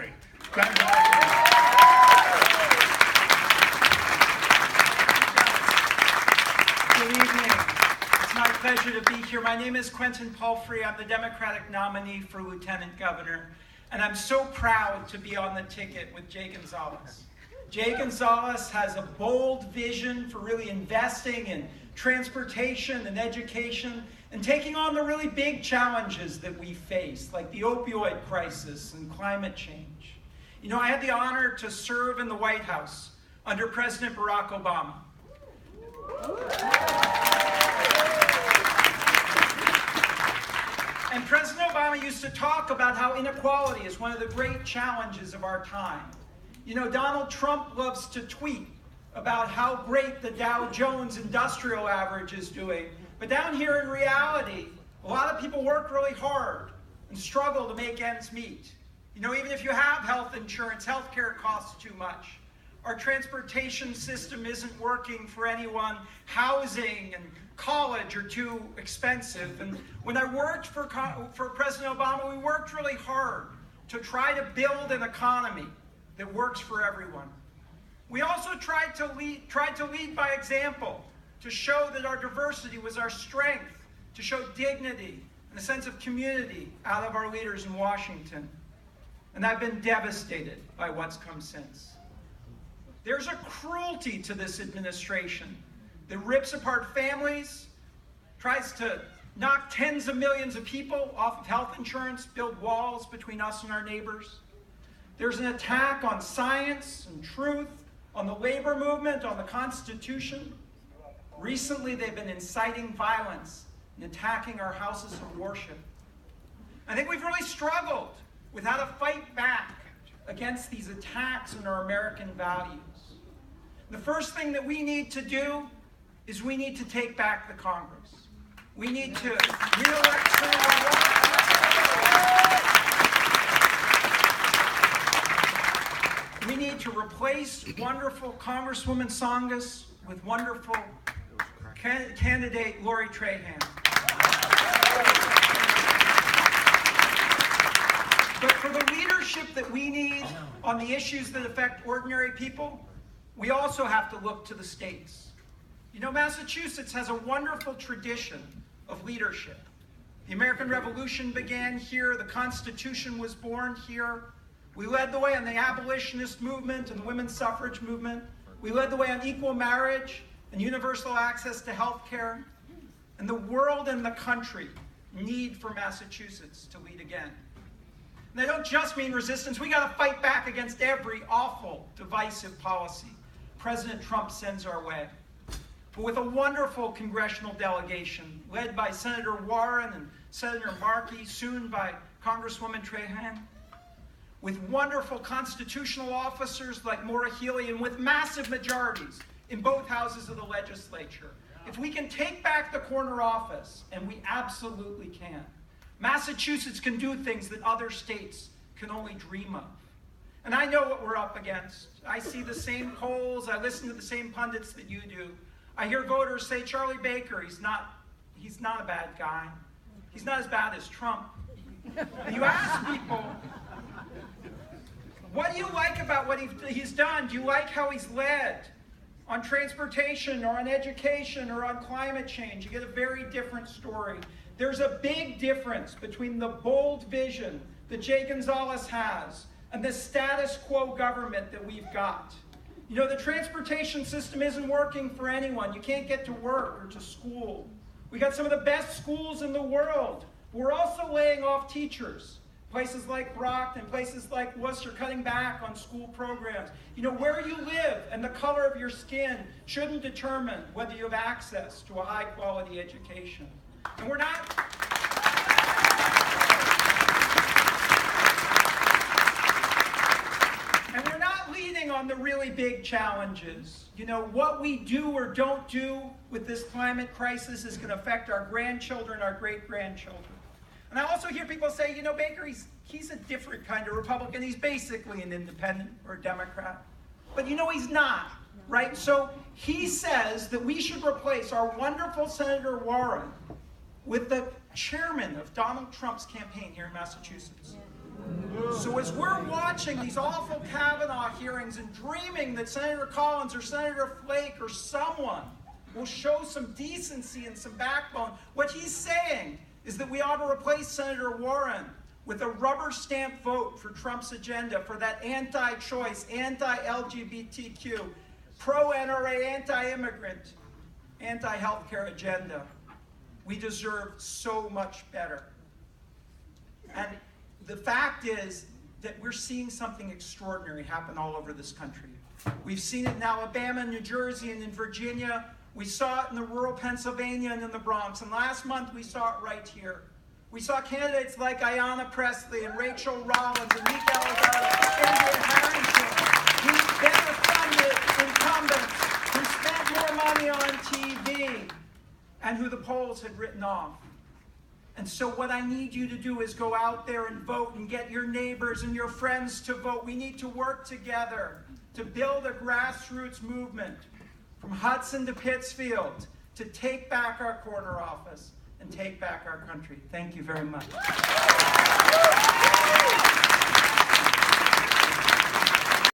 Palfrey. Good evening. It's my pleasure to be here. My name is Quentin Palfrey. I'm the Democratic nominee for Lieutenant Governor, and I'm so proud to be on the ticket with Jay Gonzalez. Jay Gonzalez has a bold vision for really investing in transportation and education and taking on the really big challenges that we face, like the opioid crisis and climate change. You know, I had the honor to serve in the White House under President Barack Obama. And President Obama used to talk about how inequality is one of the great challenges of our time. You know, Donald Trump loves to tweet about how great the Dow Jones Industrial Average is doing. But down here in reality, a lot of people work really hard and struggle to make ends meet. You know, even if you have health insurance, healthcare costs too much. Our transportation system isn't working for anyone. Housing and college are too expensive. And when I worked for President Obama, we worked really hard to try to build an economy that works for everyone. We also tried to lead by example, to show that our diversity was our strength, to show dignity and a sense of community out of our leaders in Washington. And I've been devastated by what's come since. There's a cruelty to this administration that rips apart families, tries to knock tens of millions of people off of health insurance, build walls between us and our neighbors. There's an attack on science and truth, on the labor movement, on the Constitution. Recently, they've been inciting violence and attacking our houses of worship. I think we've really struggled with how to fight back against these attacks on our American values. The first thing that we need to do is we need to take back the Congress. We need to re-elect Senator Warren. We need to replace wonderful Congresswoman Tsongas with wonderful candidate Lori Trahan. But for the leadership that we need on the issues that affect ordinary people, we also have to look to the states. You know, Massachusetts has a wonderful tradition of leadership. The American Revolution began here. The Constitution was born here. We led the way on the abolitionist movement and the women's suffrage movement. We led the way on equal marriage and universal access to health care. And the world and the country need for Massachusetts to lead again. And I don't just mean resistance. We got to fight back against every awful, divisive policy President Trump sends our way. But with a wonderful congressional delegation led by Senator Warren and Senator Markey, soon by Congresswoman Trahan, with wonderful constitutional officers like Maura Healey, and with massive majorities in both houses of the legislature, if we can take back the corner office, and we absolutely can, Massachusetts can do things that other states can only dream of. And I know what we're up against. I see the same polls. I listen to the same pundits that you do. I hear voters say, Charlie Baker, he's not a bad guy. He's not as bad as Trump. And you ask people, what do you like about what he's done? Do you like how he's led on transportation or on education or on climate change? You get a very different story. There's a big difference between the bold vision that Jay Gonzalez has and the status quo government that we've got. You know, the transportation system isn't working for anyone. You can't get to work or to school. We got some of the best schools in the world. We're also laying off teachers. Places like Brockton, places like Worcester, cutting back on school programs. You know, where you live and the color of your skin shouldn't determine whether you have access to a high-quality education. And we're not... leading on the really big challenges. You know, what we do or don't do with this climate crisis is going to affect our grandchildren, our great-grandchildren. And I also hear people say, you know, Baker, he's a different kind of Republican. He's basically an independent or a Democrat. But you know, he's not, right? So he says that we should replace our wonderful Senator Warren with the chairman of Donald Trump's campaign here in Massachusetts. So as we're watching these awful Kavanaugh hearings and dreaming that Senator Collins or Senator Flake or someone will show some decency and some backbone, what he's saying is that we ought to replace Senator Warren with a rubber stamp vote for Trump's agenda, for that anti-choice, anti-LGBTQ, pro-NRA, anti-immigrant, anti-healthcare agenda. We deserve so much better. And the fact is that we're seeing something extraordinary happen all over this country. We've seen it in Alabama, New Jersey, and in Virginia. We saw it in the rural Pennsylvania and in the Bronx. And last month we saw it right here. We saw candidates like Ayanna Pressley and Rachel Rollins and Nick Alabama, Andrea Harrington, who's better funded incumbents, who spent more money on TV, and who the polls had written off. And so what I need you to do is go out there and vote and get your neighbors and your friends to vote. We need to work together to build a grassroots movement from Hudson to Pittsfield to take back our corner office and take back our country. Thank you very much.